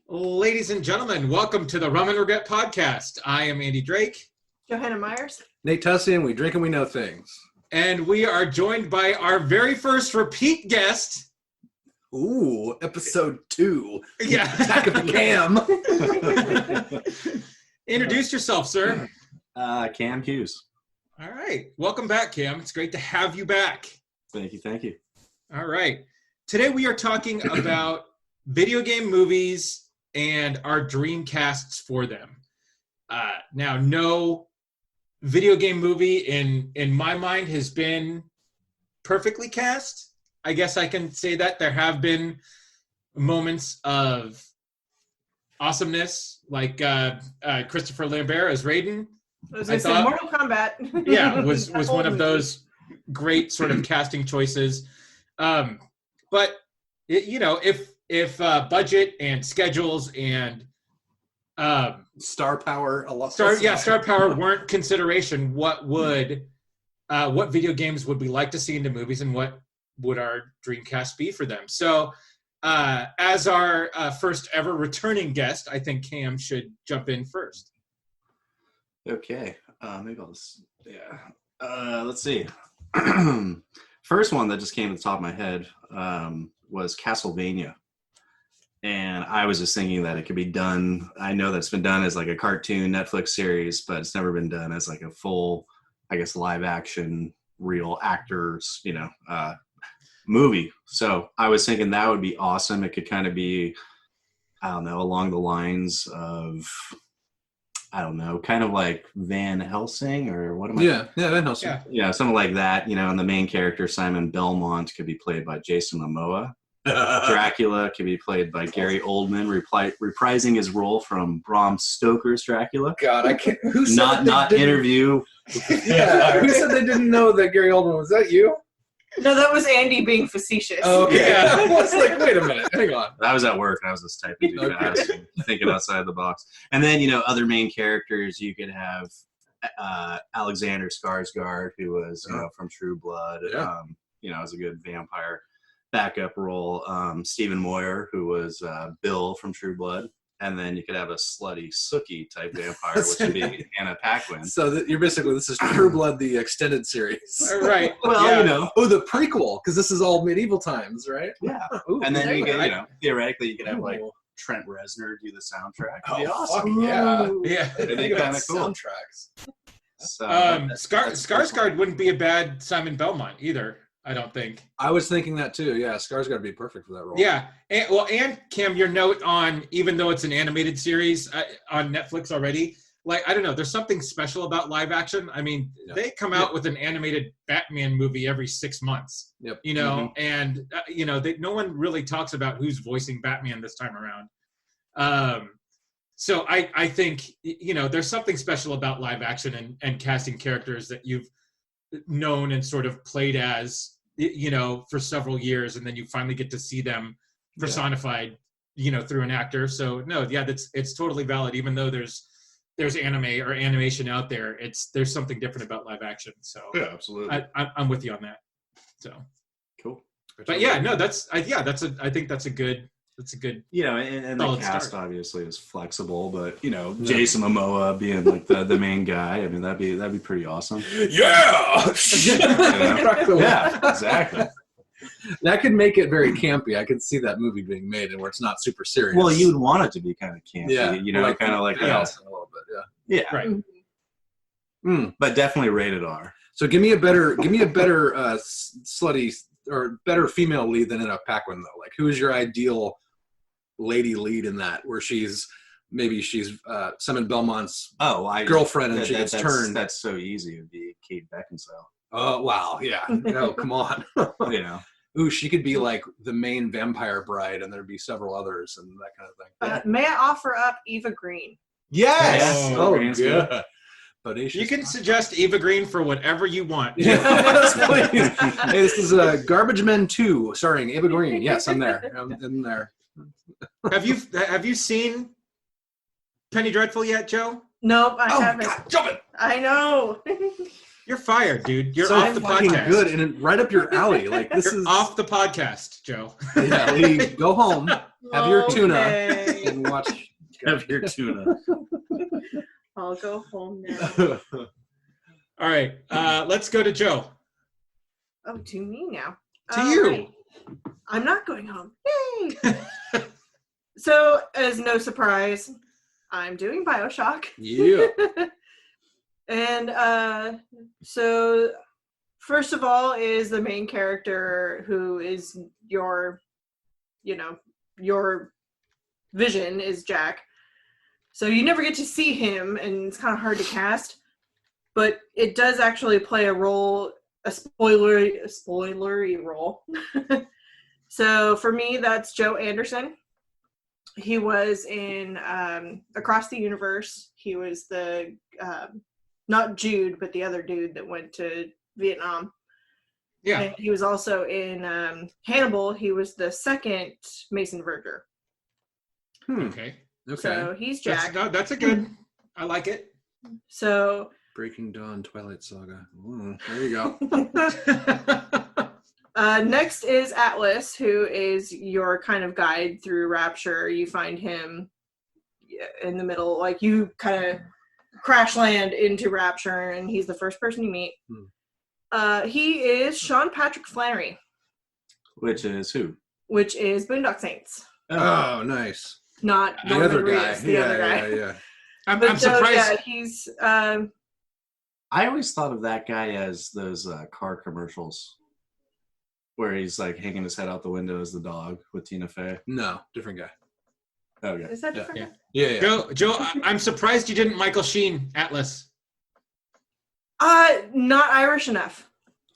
Ladies and gentlemen, welcome to the Rum and Regret podcast. I am Andy Drake. Johanna Myers. Nate Tussian, we drink and we know things. And we are joined by our very first repeat guest. Ooh, episode 2. Yeah. Attack of the Cam. Introduce yourself, sir. Cam Hughes. All right. Welcome back, Cam. It's great to have you back. Thank you. All right. Today we are talking about video game movies and our dream casts for them. Now, no video game movie in my mind has been perfectly cast. I guess I can say that there have been moments of awesomeness, like Christopher Lambert as Raiden. I was going to say Mortal Kombat. Yeah, was one of those great sort of casting choices. But if budget and schedules and star power star power weren't consideration, what video games would we like to see into movies, and what would our dream cast be for them? So as our first ever returning guest, I think Cam should jump in first. Okay. Maybe I'll just, let's see. First one that just came to the top of my head was Castlevania. And I was just thinking that it could be done. I know that it's been done as like a cartoon Netflix series, but it's never been done as like a full, I guess, live action, real actors, movie. So I was thinking that would be awesome. It could kind of be, I don't know, along the lines of, kind of like Van Helsing or what am I? Yeah, Van Helsing. Yeah, something like that, and the main character, Simon Belmont, could be played by Jason Momoa. Dracula could be played by Gary Oldman, reprising his role from Bram Stoker's Dracula. God, I can't. Who said not Interview. Yeah, who said they didn't know that Gary Oldman was that you? No, that was Andy being facetious. Oh, okay. Yeah. I was like, wait a minute, hang on. I was at work and I was just typing too fast and thinking outside the box. And then, other main characters, you could have Alexander Skarsgård, who was from True Blood. Yeah. As a good vampire backup role. Stephen Moyer, who was Bill from True Blood. And then you could have a slutty Sookie type vampire, which would be Anna Paquin. So this is True Blood, the extended series. Right. Well, Oh, the prequel, because this is all medieval times, right? Yeah. Ooh, and then you could, get, theoretically, you could have like Trent Reznor do the soundtrack. Oh, awesome. Yeah. It'd be kind of cool. Soundtracks. So, Skarsgård wouldn't be a bad Simon Belmont either, I don't think. I was thinking that too. Yeah, Skarsgård would be perfect for that role. Yeah. And Cam, your note on, even though it's an animated series on Netflix already, I don't know, there's something special about live action. I mean, they come out with an animated Batman movie every 6 months. Yep. And no one really talks about who's voicing Batman this time around. So I think, there's something special about live action and casting characters that you've known and sort of played as, for several years, and then you finally get to see them personified, through an actor. So it's totally valid. Even though there's anime or animation out there, there's something different about live action. So yeah, absolutely. I'm with you on that. So cool. But I think that's a good. And the cast obviously is flexible, but Jason Momoa being like the main guy, I mean that'd be pretty awesome. Yeah. Yeah, exactly. That could make it very campy. I could see that movie being made and where it's not super serious. Well, you'd want it to be kind of campy, kind of like a little bit, yeah. Yeah. Right. But definitely rated R. So give me a better slutty or better female lead than Anna Paquin though. Like, who is your ideal lady lead in that, where she's Simon Belmont's girlfriend and she gets turned? That's so easy. It'd be Kate Beckinsale. Oh wow, yeah. No, come on. Ooh, she could be like the main vampire bride, and there'd be several others and that kind of thing. May I offer up Eva Green? Yes. Oh, good. You can suggest Eva Green for whatever you want. Yes, please. Hey, this is Garbage Men 2, starring Eva Green. Yes, I'm there. I'm there. Have you seen Penny Dreadful yet, Joe? Nope, I haven't. God, jump it! I know. You're fired, dude. You're so off the podcast. Good and right up your alley. Like this You're is off the podcast, Joe. Yeah, go home, have your tuna, and and watch. Have your tuna. I'll go home now. All right, let's go to Joe. Oh, to me now. To All you. right. I'm not going home. Yay! So, as no surprise, I'm doing BioShock. Yeah. And so, first of all, is the main character who is your vision is Jack. So you never get to see him, and it's kind of hard to cast. But it does actually play a role, a spoilery role. So for me, that's Joe Anderson. He was in Across the Universe. He was the, not Jude, but the other dude that went to Vietnam. Yeah. And he was also in Hannibal. He was the second Mason Verger. Okay. Okay. So he's Jack. That's a good. I like it. So Breaking Dawn, Twilight Saga. Ooh, there you go. next is Atlas, who is your kind of guide through Rapture. You find him in the middle, like you kind of crash land into Rapture, and he's the first person you meet. He is Sean Patrick Flanery, Which is who? which is Boondock Saints. Oh, nice. Not The Norman other guy. Reedus, the other guy. Yeah. I'm But so, surprised. yeah, he's I always thought of that guy as those car commercials where he's like hanging his head out the window as the dog with Tina Fey. No, different guy. Okay. is that Yeah, different? yeah. Yeah. Joe, I'm surprised you didn't Michael Sheen Atlas. Not Irish enough.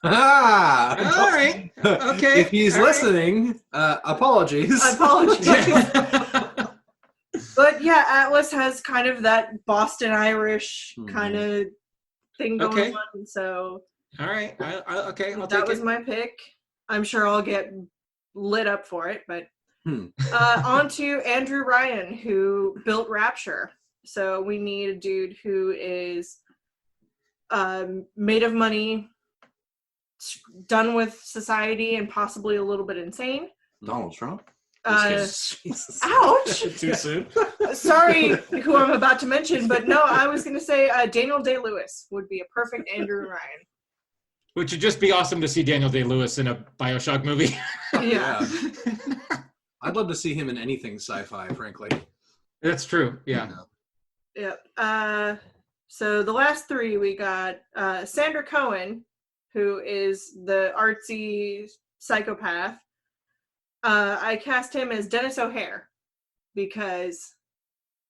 Ah! All right. Okay. If he's All right. listening, apologies. I apologize. Yeah. But yeah, Atlas has kind of that Boston Irish Mhm. kind of thing going Okay. on. So All right. Okay. I'll that take was it. my pick. I'm sure I'll get lit up for it. But Hmm. on to Andrew Ryan, who built Rapture. So we need a dude who is made of money, done with society, and possibly a little bit insane. Donald Trump? Jesus. Ouch! Too soon? Sorry who I'm about to mention, but no, I was going to say Daniel Day-Lewis would be a perfect Andrew Ryan. Which would just be awesome to see Daniel Day-Lewis in a BioShock movie. Yeah. I'd love to see him in anything sci-fi, frankly. That's true. Yeah. Yep. So the last three, we got Sandra Cohen, who is the artsy psychopath. I cast him as Dennis O'Hare because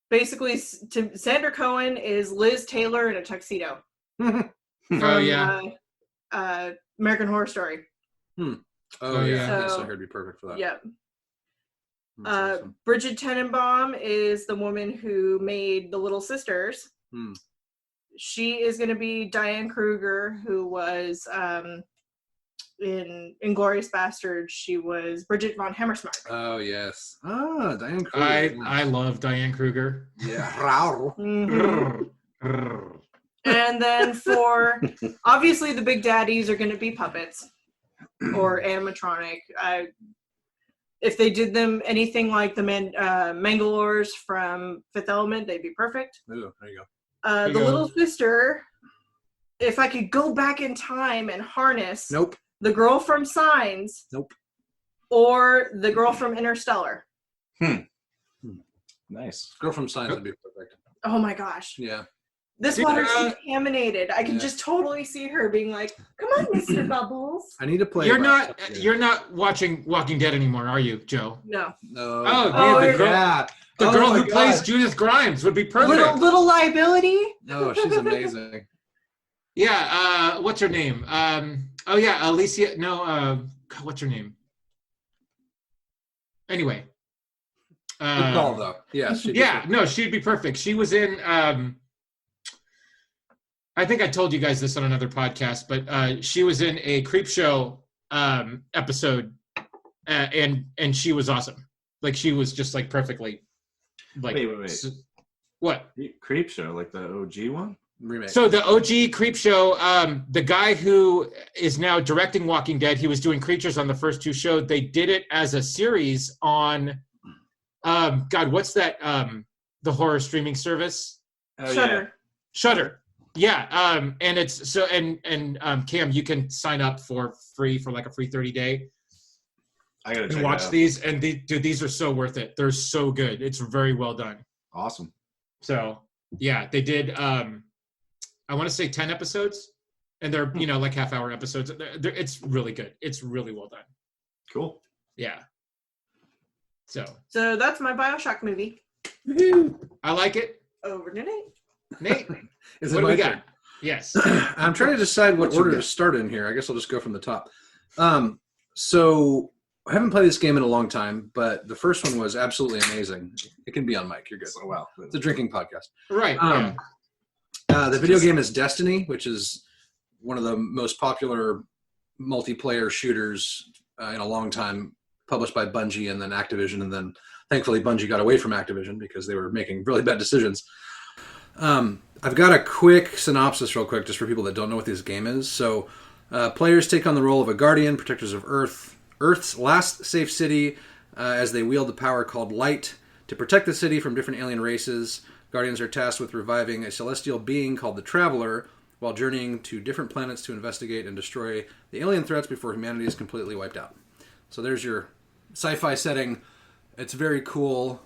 basically Sandra Cohen is Liz Taylor in a tuxedo. Oh from, yeah. American Horror Story. Oh, yeah. So- Dennis O'Hare would be perfect for that. Yep. That's awesome. Bridget Tenenbaum is the woman who made The Little Sisters. Hmm. She is going to be Diane Kruger, who was in Inglourious Basterds. She was Bridget von Hammersmark. Oh, yes. Ah, Diane Kruger. I love Diane Kruger. Yeah. Rawr. Mhm. And then for obviously the big daddies are going to be puppets or animatronic. If they did them anything like the Mangalores from Fifth Element, they'd be perfect. Ooh, there you go. you The go. little sister, if I could go back in time and harness Nope. the girl from Signs, Nope. or the girl from Interstellar. Nice. Girl from Signs would be perfect. Oh my gosh. Yeah. This See, water's contaminated. I can yeah. just totally see her being like, come on, Mr. Bubbles. I need to play. You're about not. something. You're not watching Walking Dead anymore, are you, Joe? No. No. Oh, Oh, yeah, the girl, yeah. the Oh girl my who plays God. Judith Grimes would be perfect. Little liability? No, she's amazing. Yeah. What's her name? Oh yeah, Alicia. No. God, what's her name? Anyway. Good call, though. Yeah. she'd be Yeah, perfect. no, she'd be perfect. She was in I think I told you guys this on another podcast, but she was in a Creepshow episode and she was awesome. Like she was just like perfectly like Wait. what? Creep Show, like the OG one? Remake. So the OG Creepshow, the guy who is now directing Walking Dead, he was doing Creatures on the first two shows. They did it as a series on God, what's that? The horror streaming service, Oh, Shudder. Shudder. Yeah, and it's so and Cam, you can sign up for free for like a free 30-day I gotta and check watch it out. these. And dude, these are so worth it. They're so good. It's very well done. Awesome. So yeah, they did. I want to say 10 episodes, and they're like half-hour episodes. It's really good. It's really well done. Cool. Yeah. So that's my Bioshock movie. I like it. Over to Nate. Nate, Is what it do my we got? turn? Yes. I'm trying to decide what What you order to got? start in here. I guess I'll just go from the top. So I haven't played this game in a long time, but the first one was absolutely amazing. It can be on mic. You're good. Oh, wow. It's a drinking podcast. Right. The video game is Destiny, which is one of the most popular multiplayer shooters in a long time, published by Bungie and then Activision. And then thankfully Bungie got away from Activision because they were making really bad decisions. I've got a quick synopsis real quick just for people that don't know what this game is. So players take on the role of a guardian, protectors of Earth's last safe city, as they wield the power called Light to protect the city from different alien races. Guardians are tasked with reviving a celestial being called the Traveler while journeying to different planets to investigate and destroy the alien threats before humanity is completely wiped out. So there's your sci-fi setting. It's very cool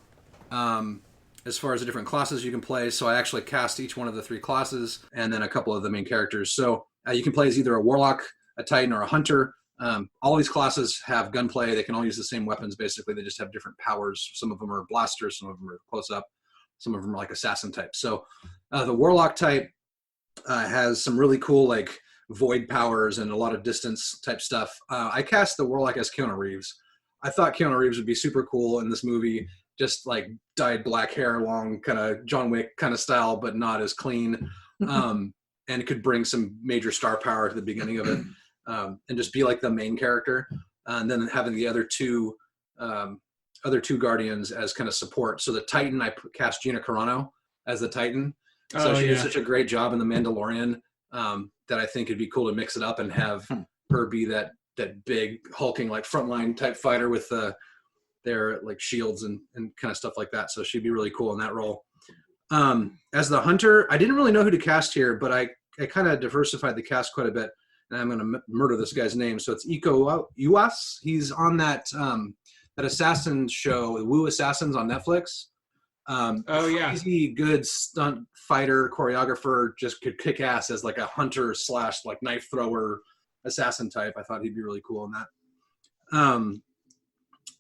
as far as the different classes you can play. So I actually cast each one of the 3 classes and then a couple of the main characters. So you can play as either a warlock, a titan, or a hunter. All these classes have gunplay. They can all use the same weapons, basically. They just have different powers. Some of them are blasters, some of them are close-up, some of them are like assassin type. So the warlock type has some really cool like void powers and a lot of distance type stuff. I cast the warlock as Keanu Reeves. I thought Keanu Reeves would be super cool in this movie, just like dyed black hair, long kind of John Wick kind of style, but not as clean. And it could bring some major star power to the beginning of it. And just be like the main character, and then having the other two guardians as kind of support. So the Titan, I cast Gina Carano as the Titan. So she did such a great job in The Mandalorian that I think it'd be cool to mix it up and have her be that big hulking like frontline type fighter with their like shields and kind of stuff like that. So she'd be really cool in that role. As the hunter, I didn't really know who to cast here, but I kind of diversified the cast quite a bit. And I'm going to murder this guy's name. So it's Iko Uwais. He's on that assassin show, Wu Assassins on Netflix. Crazy good stunt fighter, choreographer, just could kick ass as like a hunter / like knife thrower assassin type. I thought he'd be really cool in that.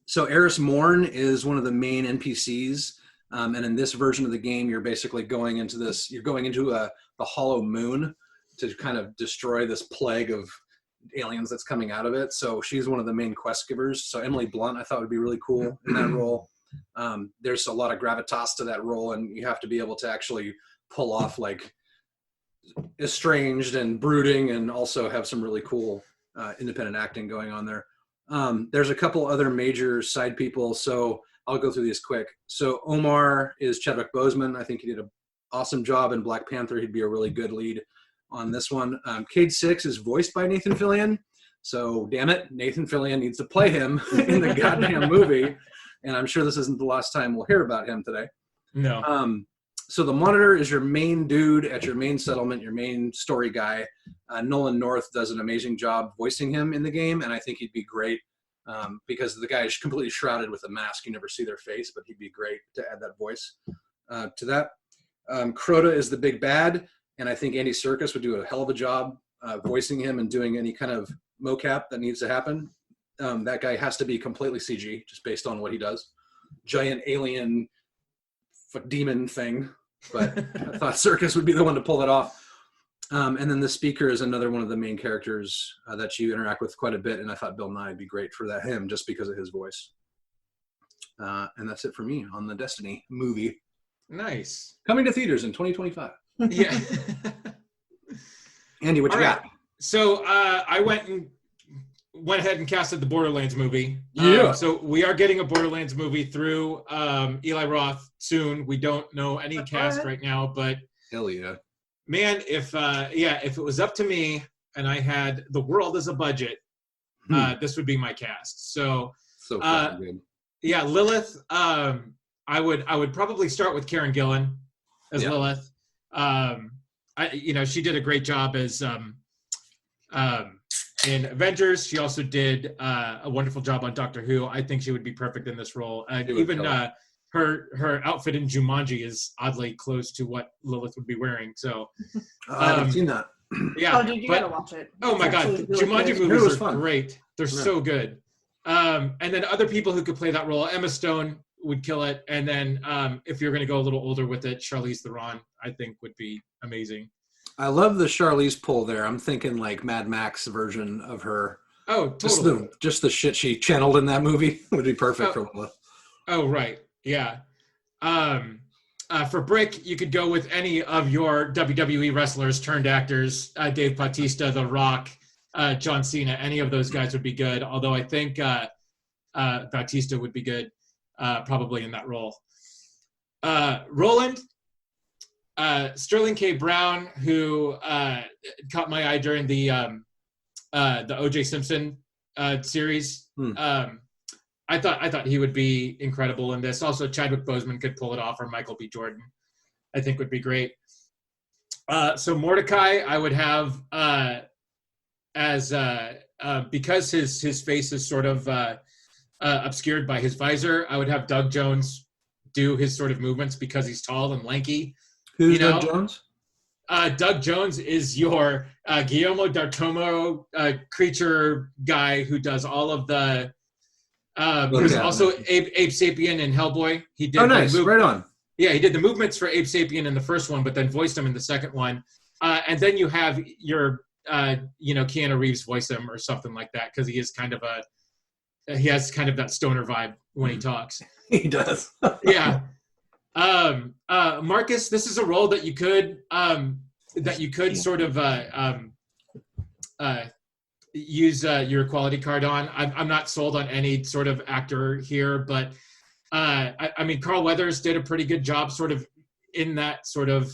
So Eris Morn is one of the main NPCs. And in this version of the game, you're basically going into the Hollow Moon to kind of destroy this plague of aliens that's coming out of it. So she's one of the main quest givers. So Emily Blunt, I thought would be really cool in that role. There's a lot of gravitas to that role, and you have to be able to actually pull off like estranged and brooding, and also have some really cool independent acting going on there. There's a couple other major side people, so I'll go through these quick. So Omar is Chadwick Boseman. I think he did an awesome job in Black Panther. He'd be a really good lead on this one. Cade Six is voiced by Nathan Fillion. So damn it, Nathan Fillion needs to play him in the goddamn movie. And I'm sure this isn't the last time we'll hear about him today. No. So the Monitor is your main dude at your main settlement, your main story guy. Nolan North does an amazing job voicing him in the game, and I think he'd be great because the guy is completely shrouded with a mask. You never see their face, but he'd be great to add that voice to that. Crota is the big bad, and I think Andy Serkis would do a hell of a job voicing him and doing any kind of mocap that needs to happen. That guy has to be completely CG, just based on what he does. Giant alien demon thing, but I thought Serkis would be the one to pull it off. And then the Speaker is another one of the main characters that you interact with quite a bit, and I thought Bill Nye would be great for him just because of his voice. And that's it for me on the Destiny movie. Nice. Coming to theaters in 2025. Yeah. Andy, what you All got? right. So I went ahead and casted the Borderlands movie. Yeah. So we are getting a Borderlands movie through Eli Roth soon. We don't know any cast right now, but Hell yeah. man, if it was up to me and I had the world as a budget, this would be my cast. So So fucking good. Yeah, Lilith. I would probably start with Karen Gillan as Lilith. She did a great job as in Avengers. She also did a wonderful job on Doctor Who. I think she would be perfect in this role. Even her outfit in Jumanji is oddly close to what Lilith would be wearing. So I haven't seen that. yeah. Oh, dude, you gotta watch it. Oh my God, Really Jumanji good. movies are great. They're so good. And then other people who could play that role, Emma Stone would kill it. And then if you're going to go a little older with it, Charlize Theron, I think would be amazing. I love the Charlize pull there. I'm thinking like Mad Max version of her. Oh, totally. Just the shit she channeled in that movie would be perfect for Lilith. Oh, right. Yeah. For Brick, you could go with any of your WWE wrestlers turned actors, Dave Bautista, The Rock, John Cena. Any of those guys would be good, although I think Bautista would be good probably in that role. Roland, Sterling K. Brown, who caught my eye during the O.J. Simpson series. I thought he would be incredible in this. Also, Chadwick Boseman could pull it off, or Michael B. Jordan, I think would be great. So Mordecai, I would have as because his face is sort of obscured by his visor. I would have Doug Jones do his sort of movements because he's tall and lanky. Who's Doug Jones? Doug Jones is your Guillermo del Toro creature guy who does all of the. Who's also Abe Sapien in Hellboy. He did. Oh, nice! Right on. Yeah, he did the movements for Abe Sapien in the first one, but then voiced him in the second one. And then you have your, Keanu Reeves voice him or something like that because he is he has kind of that stoner vibe when he talks. He does. Yeah. Marcus, this is a role that you could sort of use your equality card on. I'm not sold on any sort of actor here, but I mean, Carl Weathers did a pretty good job sort of in that sort of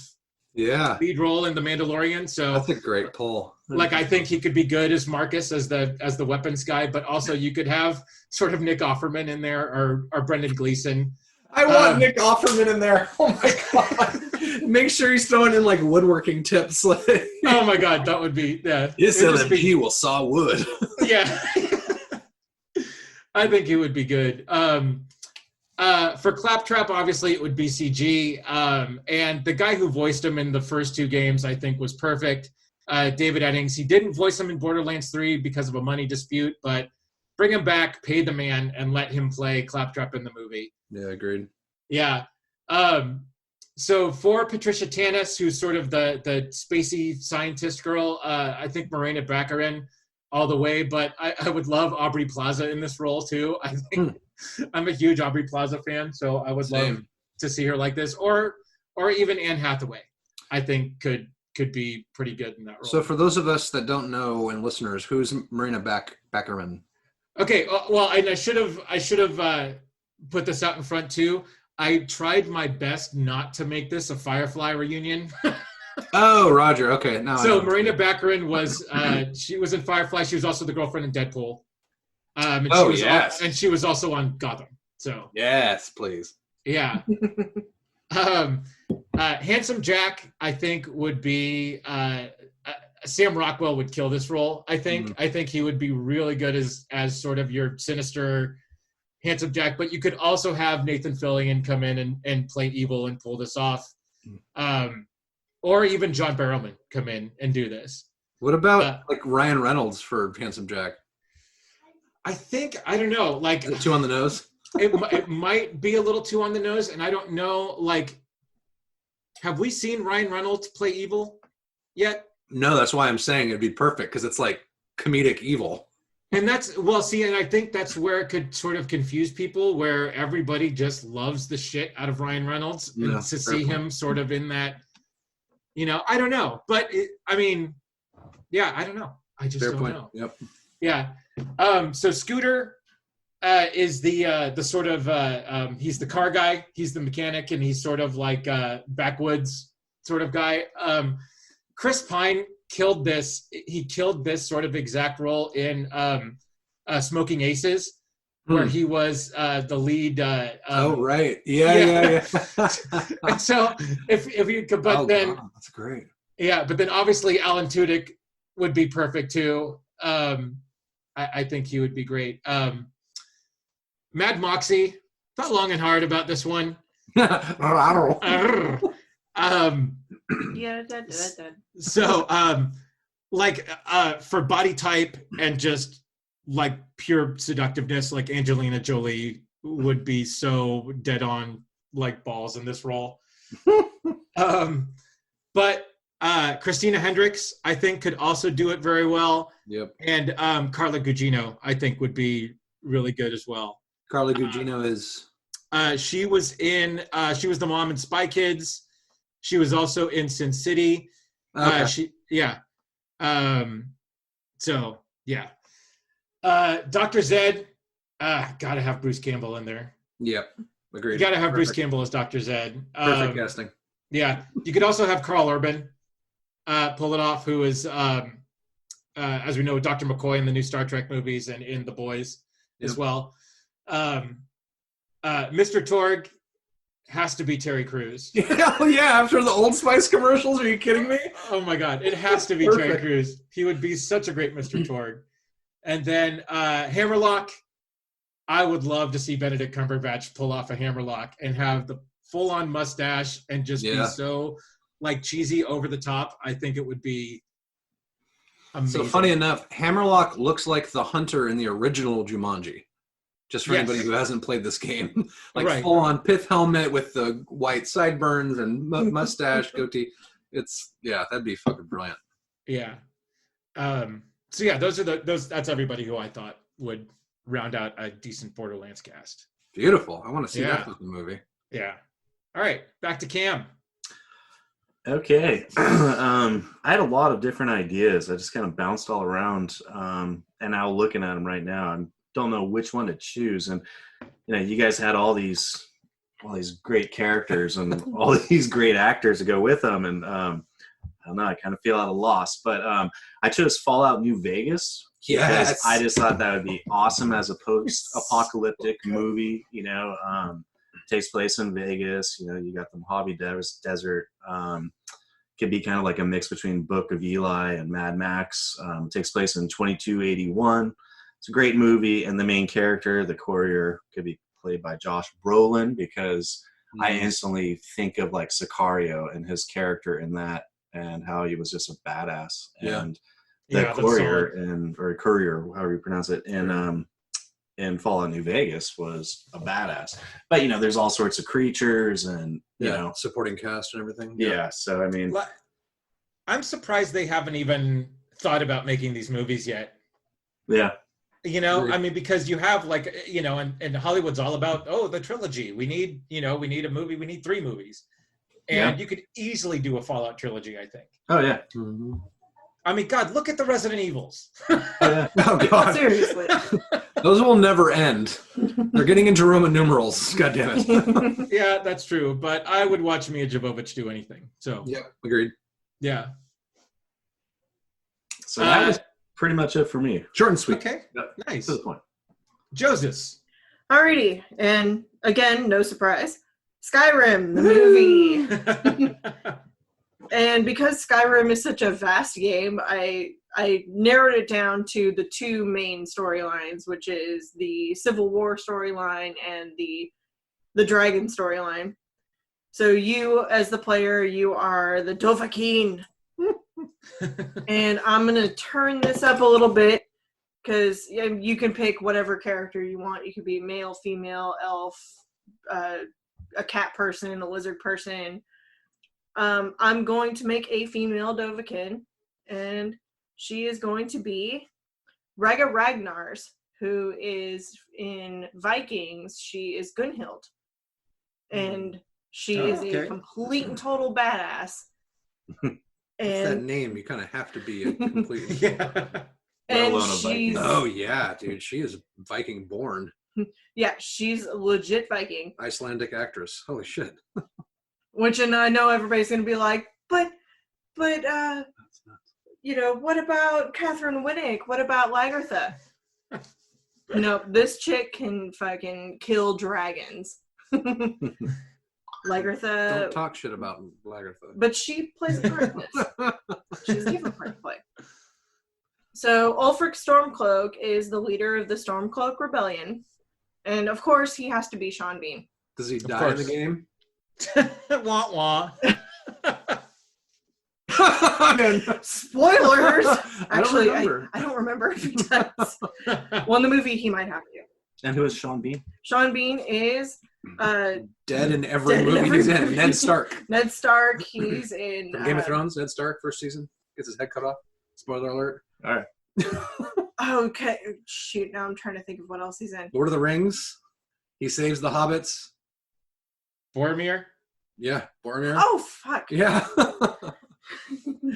lead role in The Mandalorian. So that's a great pull. Like, I think he could be good as Marcus, as the weapons guy, but also you could have sort of Nick Offerman in there or Brendan Gleeson. I want Nick Offerman in there. Oh my God. Make sure he's throwing in like woodworking tips. Oh my God, that would be, yeah. This LMP will saw wood. Yeah. I think he would be good. For Claptrap, obviously it would be CG. And the guy who voiced him in the first two games, I think, was perfect. David Eddings. He didn't voice him in Borderlands 3 because of a money dispute, but bring him back, pay the man, and let him play Claptrap in the movie. Yeah, agreed. Yeah. So for Patricia Tanis, who's sort of the spacey scientist girl, I think Morena Baccarin all the way, but I would love Aubrey Plaza in this role too. I think I'm a huge Aubrey Plaza fan, so I would love to see her like this, or even Anne Hathaway. I think could be pretty good in that role. So for those of us that don't know and listeners, who's Morena Baccarin? Okay, well, and I should have put this out in front too. I tried my best not to make this a Firefly reunion. Oh, Roger. Okay. No. So Morena Baccarin was she was in Firefly. She was also the girlfriend in Deadpool. And and she was also on Gotham. So yes, please. Yeah. Handsome Jack, I think, would be Sam Rockwell would kill this role. I think he would be really good as sort of your sinister Handsome Jack, but you could also have Nathan Fillion come in and play evil and pull this off. Or even John Barrowman come in and do this. What about like Ryan Reynolds for Handsome Jack? I don't know. Like, too on the nose? it might be a little too on the nose, and I don't know, like, have we seen Ryan Reynolds play evil yet? No, that's why I'm saying it'd be perfect, because it's like comedic evil. And and I think that's where it could sort of confuse people, where everybody just loves the shit out of Ryan Reynolds. And to see him sort of in that, I don't know. But, I don't know. I just don't know. Yep. Yeah. So Scooter is the sort of, he's the car guy. He's the mechanic, and he's sort of like backwoods sort of guy. Chris Pine killed this. He killed this sort of exact role in Smoking Aces. where he was the lead. Oh right, yeah. And so if you could, but then God, that's great. yeah, but then obviously Alan Tudyk would be perfect too. I think he would be great. Mad Moxie, thought long and hard about this one. Um, Yeah. so for body type and just like pure seductiveness, like Angelina Jolie would be so dead on like balls in this role. But Christina Hendricks, I think, could also do it very well. Yep. And Carla Gugino, I think, would be really good as well. Carla Gugino is. She was the mom in Spy Kids. She was also in Sin City. Okay. So yeah. Dr. Zed, gotta have Bruce Campbell in there. Yep. Agreed. You gotta have Bruce Campbell as Dr. Zed. Perfect casting. Yeah. You could also have Carl Urban pull it off, who is, as we know, Dr. McCoy in the new Star Trek movies and in The Boys as well. Mr. Torg has to be Terry Crews. Hell yeah! After the Old Spice commercials, are you kidding me? Oh my God, it has to be Terry Crews. He would be such a great Mr. Torg. And then Hammerlock, I would love to see Benedict Cumberbatch pull off a Hammerlock and have the full-on mustache and just be so like cheesy over the top. I think it would be amazing. So funny enough, Hammerlock looks like the hunter in the original Jumanji. Just for anybody who hasn't played this game, like full-on pith helmet with the white sideburns and mustache, goatee. That'd be fucking brilliant. Yeah. So yeah, that's everybody who I thought would round out a decent Borderlands cast. Beautiful. I want to see that fucking movie. Yeah. All right, back to Cam. Okay. I had a lot of different ideas. I just kind of bounced all around. And now looking at them right now, I don't know which one to choose. And you guys had all these great characters and all these great actors to go with them. And I don't know, I kind of feel at a loss. But I chose Fallout New Vegas. Yes. Because I just thought that would be awesome as a post-apocalyptic movie. Takes place in Vegas. You got the Mojave Desert. Could be kind of like a mix between Book of Eli and Mad Max. Takes place in 2281. It's a great movie, and the main character, the courier, could be played by Josh Brolin because I instantly think of like Sicario and his character in that, and how he was just a badass. And the courier courier, however you pronounce it, in Fallout New Vegas was a badass. But there's all sorts of creatures and supporting cast and everything. Yeah. So I mean, I'm surprised they haven't even thought about making these movies yet. Yeah. I mean, because you have and Hollywood's all about, the trilogy. We need a movie. We need 3 movies. And you could easily do a Fallout trilogy, I think. Oh, yeah. Mm-hmm. I mean, God, look at the Resident Evils. Oh, God. Seriously. Those will never end. They're getting into Roman numerals. God damn it. Yeah, that's true. But I would watch Mia Jovovich do anything. So. Yeah, agreed. Yeah. So that was pretty much it for me. Short and sweet. Okay. Nice. To the point. Joseph. Alrighty. And again, no surprise. Skyrim, the movie. And because Skyrim is such a vast game, I narrowed it down to the 2 main storylines, which is the Civil War storyline and the Dragon storyline. So you, as the player, you are the Dovahkiin. And I'm going to turn this up a little bit because you can pick whatever character you want. You could be male, female, elf, a cat person, a lizard person. I'm going to make a female Dovahkiin, and she is going to be Rhaegar Ragnars, who is in Vikings. She is Gunhild, and she is a complete and total badass. It's that name. You kind of have to be a complete. And she's. Oh yeah, dude. She is Viking born. Yeah, she's a legit Viking. Icelandic actress. Holy shit. Which, and I know everybody's going to be like, but, what about Catherine Winnick? What about Lagertha? No, this chick can fucking kill dragons. Lagertha, Don't talk shit about Lagertha. but she plays a part in this. She has a different part to play. So Ulfric Stormcloak is the leader of the Stormcloak Rebellion, and of course he has to be Sean Bean. Does he die in the game? Wah wah. Spoilers! Actually, remember. I don't remember if he does. Well, in the movie, he might have to. And who is Sean Bean? Sean Bean is Dead in every Dead in movie every he's in. movie. Ned Stark. Ned Stark. He's in From Game of Thrones, Ned Stark, first season. Gets his head cut off. Spoiler alert. All right. Okay, shoot. Now I'm trying to think of what else he's in. Lord of the Rings. He saves the hobbits. Boromir. Yeah, Boromir. Oh fuck! Yeah.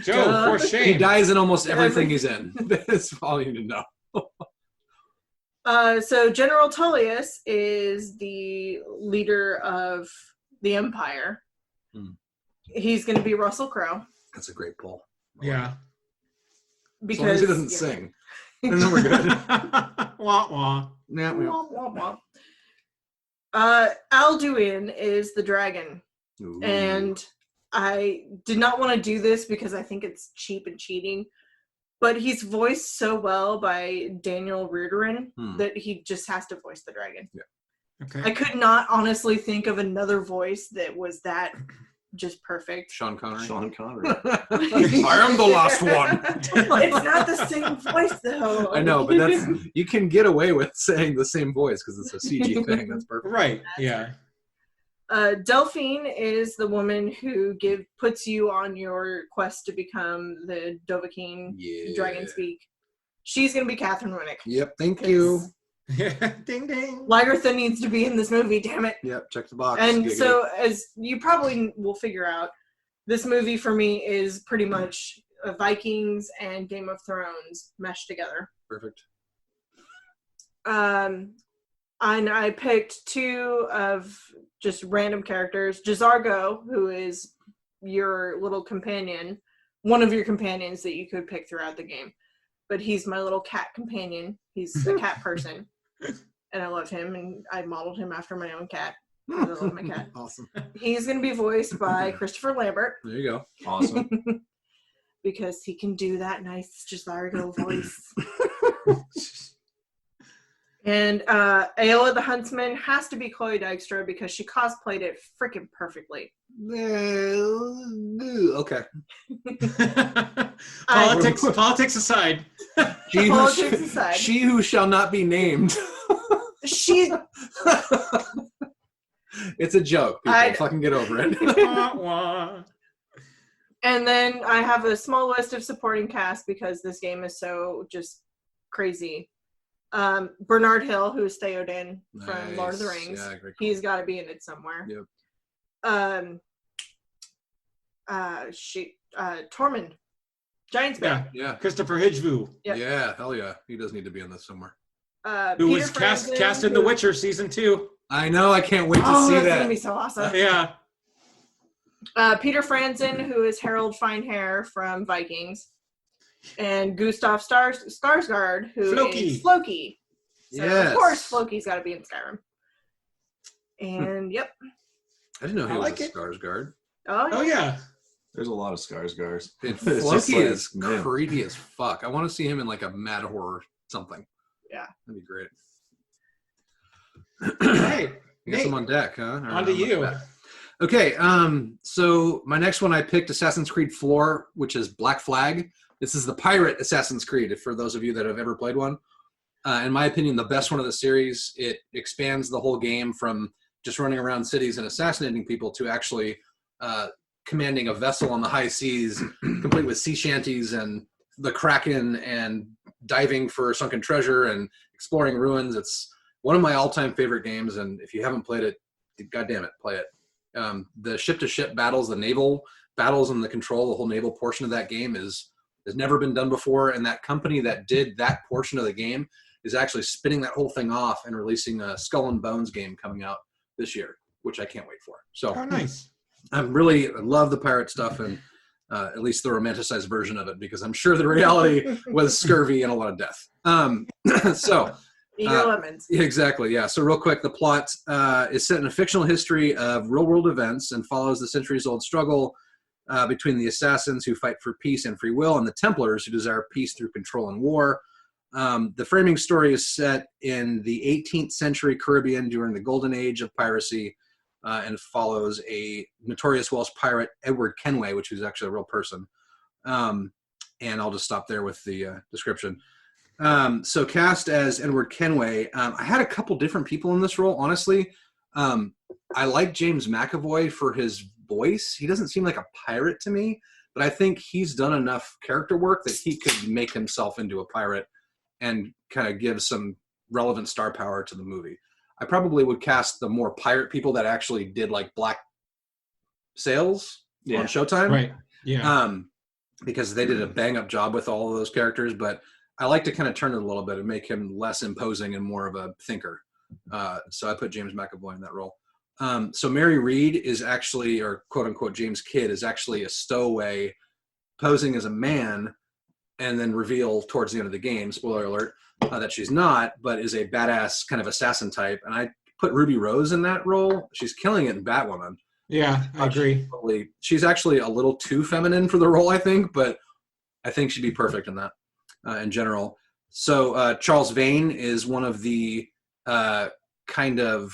Joe, Duh. for He shame. dies in almost everything he's in. That's all you need to know. So General Tullius is the leader of the Empire. Hmm. He's going to be Russell Crowe That's a great pull. Yeah. As long as because he doesn't sing. And then we're good. Wah wah. Yeah, we Womp, womp, womp. Alduin is the dragon, Ooh. and I did not want to do this because I think it's cheap and cheating. But he's voiced so well by Daniel Ruderin that he just has to voice the dragon. Okay. I could not honestly think of another voice that was that just perfect. Sean Connery. Sean Connery. I am the last one. It's not the same voice though. I know, but that's you can get away with saying the same voice because it's a CG thing. That's perfect. Right. Yeah. Delphine is the woman who puts you on your quest to become the Dovahkiin Yeah. Dragon Speak. She's gonna be Catherine Winnick. Yep. Thank you. Ding ding. Lagertha needs to be in this movie, damn it. Yep. Check the box. And Giggity. so, as you probably will figure out, this movie for me is pretty much Vikings and Game of Thrones meshed together. Perfect. And I picked two of just random characters. Jazargo, who is your little companion, one of your companions that you could pick throughout the game. But he's my little cat companion. He's a cat person. And I love him, and I modeled him after my own cat. I love my cat. Awesome. He's going to be voiced by Christopher Lambert There you go. Awesome. because he can do that nice Jazargo voice. And Aola the Huntsman has to be Chloe Dykstra because she cosplayed it freaking perfectly. Okay. Politics aside. She who, Politics aside. she who shall not be named. She It's a joke. People I- fucking get over it. Wah, wah. And then I have a small list of supporting cast because this game is so just crazy. Bernard Hill, who is Theoden from Lord of the Nice. Rings. Yeah, great. He's got to be in it somewhere. Yep. Tormund, Giants Yeah. Yeah. Christopher Hidgevoo, Yep. Yeah. Hell yeah. He does need to be in this somewhere. who Peter was cast Franzen, in The who- Witcher season 2. I know. I can't wait to Oh, see that's that. gonna be so awesome. Yeah. Peter Franzen, who is Harold Finehair from Vikings, and Gustav Skarsgård, who Floki. is Floki. So Yes. of course Floki's got to be in Skyrim. And yep. I didn't know he I was like a it. Skarsgård. Oh yeah. There's a lot of Skarsgårds. And It's just Floki like, is man. creepy as fuck. I want to see him in like a mad horror something. Yeah. That'd be great. Hey, I guess Nate, I'm on deck, huh? All right, on to I'm you. back. Okay, so my next one I picked Assassin's Creed 4, which is Black Flag. This is the pirate Assassin's Creed, for those of you that have ever played one. In my opinion, the best one of the series. It expands the whole game from just running around cities and assassinating people to actually commanding a vessel on the high seas, complete with sea shanties and the Kraken and diving for sunken treasure and exploring ruins. It's one of my all-time favorite games, and if you haven't played it, God damn it, play it. The ship-to-ship battles, the naval battles, and the control, the whole naval portion of that game has never been done before, and that company that did that portion of the game is actually spinning that whole thing off and releasing a Skull and Bones game coming out this year, which I can't wait for. So Oh, nice. I love the pirate stuff, and at least the romanticized version of it, because I'm sure the reality was scurvy and a lot of death. So Eat your lemons. Exactly, yeah. So real quick, the plot is set in a fictional history of real-world events and follows the centuries-old struggle between the assassins who fight for peace and free will and the Templars who desire peace through control and war. The framing story is set in the 18th century Caribbean during the golden age of piracy and follows a notorious Welsh pirate, Edward Kenway, which is actually a real person. And I'll just stop there with the description. So cast as Edward Kenway, I had a couple different people in this role, honestly. I like James McAvoy for his voice. He doesn't seem like a pirate to me, but I think he's done enough character work that he could make himself into a pirate and kind of give some relevant star power to the movie. I probably would cast the more pirate people that actually did like Black Sails on Showtime. Right. Yeah. Because they did a bang up job with all of those characters, but I like to kind of turn it a little bit and make him less imposing and more of a thinker. So I put James McAvoy in that role. So Mary Reed is actually, or quote unquote James Kidd, is actually a stowaway posing as a man and then reveal towards the end of the game, spoiler alert, that she's not, but is a badass kind of assassin type. And I put Ruby Rose in that role. She's killing it in Batwoman. Yeah, I agree. She's actually a little too feminine for the role, I think, but I think she'd be perfect in that in general. So Charles Vane is one of the kind of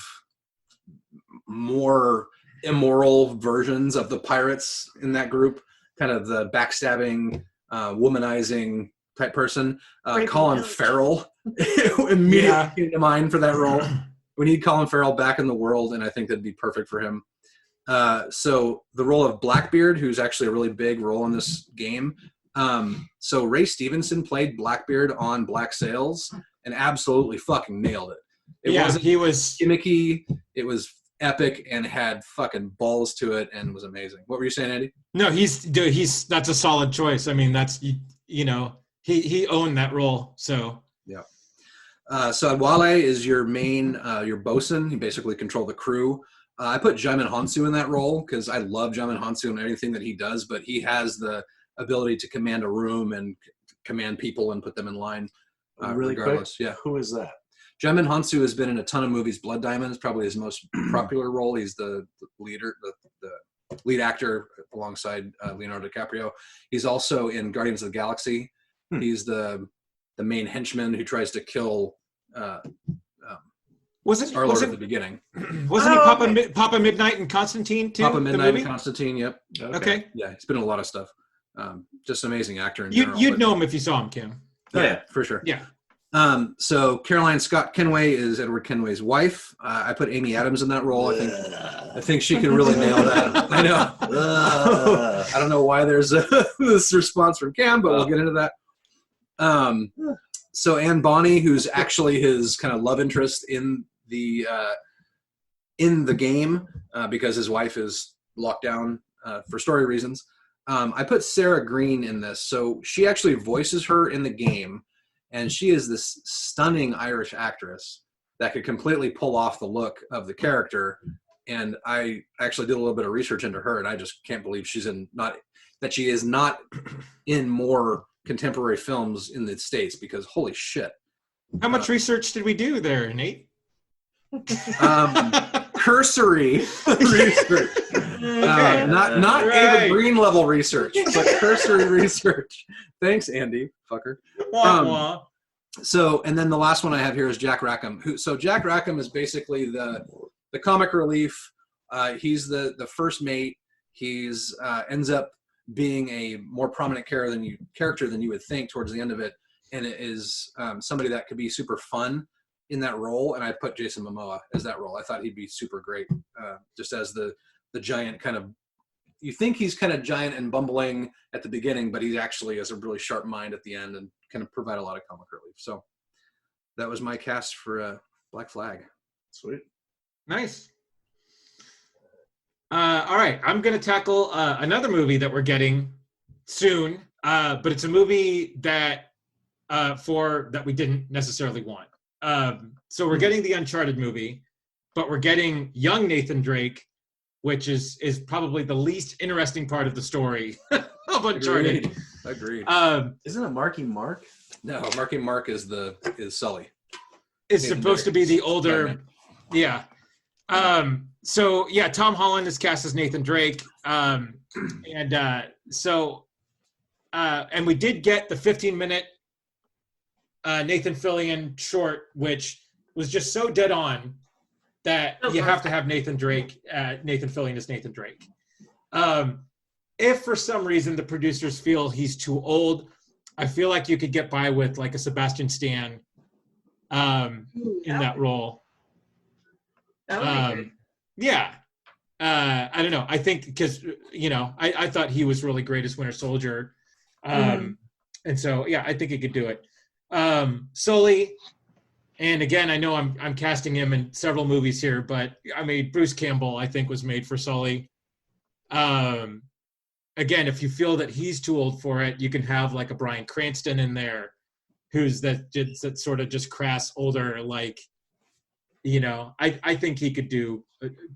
more immoral versions of the pirates in that group, kind of the backstabbing, womanizing type person. Colin Farrell immediately came to mind for that role. We need Colin Farrell back in the world, and I think that'd be perfect for him. So the role of Blackbeard, who's actually a really big role in this game. So Ray Stevenson played Blackbeard on Black Sails and absolutely fucking nailed it. He was gimmicky. It was epic and had fucking balls to it and was amazing. What were you saying, Andy? No, that's a solid choice. I mean, that's, you know, he owned that role. So yeah. So Adwale is your main, your bosun. You basically control the crew. I put Jaimin Hansu in that role because I love Jaimin Hansu and everything that he does, but he has the ability to command a room and command people and put them in line. Really regardless. quick, yeah. Who is that? Jaimin Hansu has been in a ton of movies. Blood Diamond is probably his most popular role. He's the leader, the lead actor alongside Leonardo DiCaprio. He's also in Guardians of the Galaxy. He's the main henchman who tries to kill Star-Lord at the beginning. Wasn't he Papa Midnight and Constantine too? Papa Midnight and Constantine, yep. Okay. Yeah, he's been in a lot of stuff. Just an amazing actor in general. You'd know him if you saw him, Kim. Yeah, for sure. Yeah. So Caroline Scott Kenway is Edward Kenway's wife. I put Amy Adams in that role. I think she can really nail that. I know. I don't know why there's this response from Cam, but we'll get into that. So Anne Bonny, who's actually his kind of love interest in the game because his wife is locked down for story reasons. I put Sarah Green in this. So she actually voices her in the game. And she is this stunning Irish actress that could completely pull off the look of the character. And I actually did a little bit of research into her, and I just can't believe she is not in more contemporary films in the States, because holy shit. How much research did we do there, Nate? Cursory research. Not Ava Green level research, but cursory research. Thanks, Andy, fucker. So, and then the last one I have here is Jack Rackham. Jack Rackham is basically the comic relief. He's the first mate. He's ends up being a more prominent character than you would think towards the end of it, and it is somebody that could be super fun in that role. And I put Jason Momoa as that role. I thought he'd be super great, just as the giant kind of. You think he's kind of giant and bumbling at the beginning, but he actually has a really sharp mind at the end and can provide a lot of comic relief. So that was my cast for Black Flag. Sweet. Nice. All right. I'm going to tackle another movie that we're getting soon, but it's a movie that we didn't necessarily want. So we're getting the Uncharted movie, but we're getting young Nathan Drake, which is probably the least interesting part of the story of Uncharted. Agreed. Isn't it Marky Mark? No, Marky Mark is Sully. is Nathan supposed to be the Drake's older. Batman. Yeah. So yeah, Tom Holland is cast as Nathan Drake. And we did get the 15-minute Nathan Fillion short, which was just so dead on that you have to have Nathan Fillion as Nathan Drake. If for some reason the producers feel he's too old, I feel like you could get by with like a Sebastian Stan in that role. That would be good. Yeah. I don't know. I think because, I thought he was really great as Winter Soldier. And so, yeah, I think he could do it. Sully, and again, I know I'm casting him in several movies here, but I mean, Bruce Campbell, I think, was made for Sully. Again, if you feel that he's too old for it, you can have like a Bryan Cranston in there, who's that sort of just crass older, like, I think he could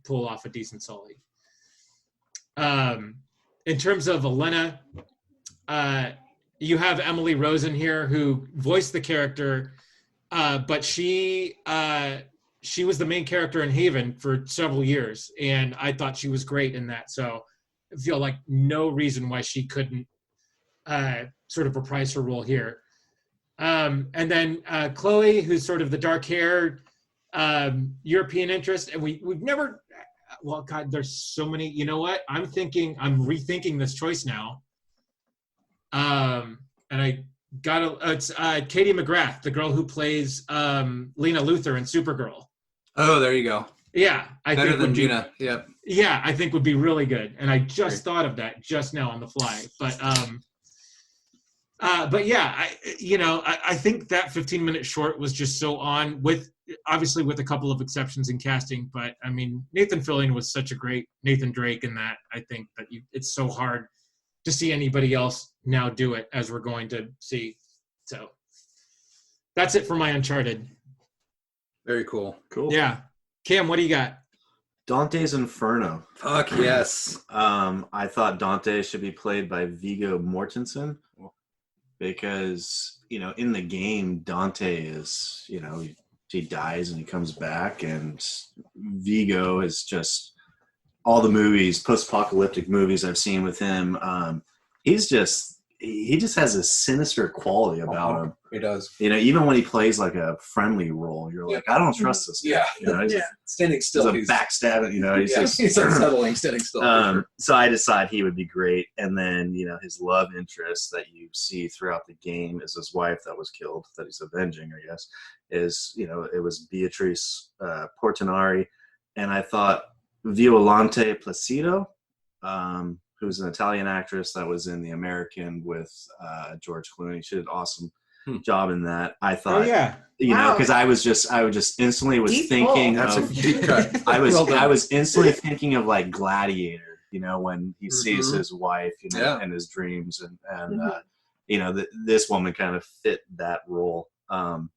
pull off a decent Sully. In terms of Elena, you have Emily Rosen here who voiced the character, but she was the main character in Haven for several years, and I thought she was great in that. So I feel like no reason why she couldn't sort of reprise her role here. And then Chloe, who's sort of the dark-haired European interest, and we've never. Well, God, there's so many. You know what? I'm rethinking this choice now. And I got it's Katie McGrath, the girl who plays Lena Luthor in Supergirl. Oh, there you go. Yeah, Better than Gina. Yep. Yeah, I think would be really good, and I just thought of that just now on the fly. But yeah, I think that 15-minute short was just so on, with obviously with a couple of exceptions in casting. But I mean, Nathan Fillion was such a great Nathan Drake in that. I think that it's so hard to see anybody else now do it, as we're going to see. So that's it for my Uncharted. Very cool. Cool. Yeah. Cam, what do you got? Dante's Inferno. Fuck yes. I thought Dante should be played by Viggo Mortensen because, in the game, Dante is, he dies and he comes back, and Viggo is just all the movies, post-apocalyptic movies I've seen with him. He just has a sinister quality about him. He does. Even when he plays like a friendly role, you're like, I don't trust this guy. Yeah. Standing still. He's a backstabbing, He's unsettling, standing still. So I decided he would be great. And then, his love interest that you see throughout the game is his wife that was killed, that he's avenging, I guess, it was Beatrice Portinari. And I thought Violante Placido, who's an Italian actress that was in The American with George Clooney. She did an awesome job in that. I thought, because I was just instantly was Deep thinking That's of, a deep cut. I Well done. was instantly thinking of like Gladiator, when he sees his wife, and his dreams, and this woman kind of fit that role. And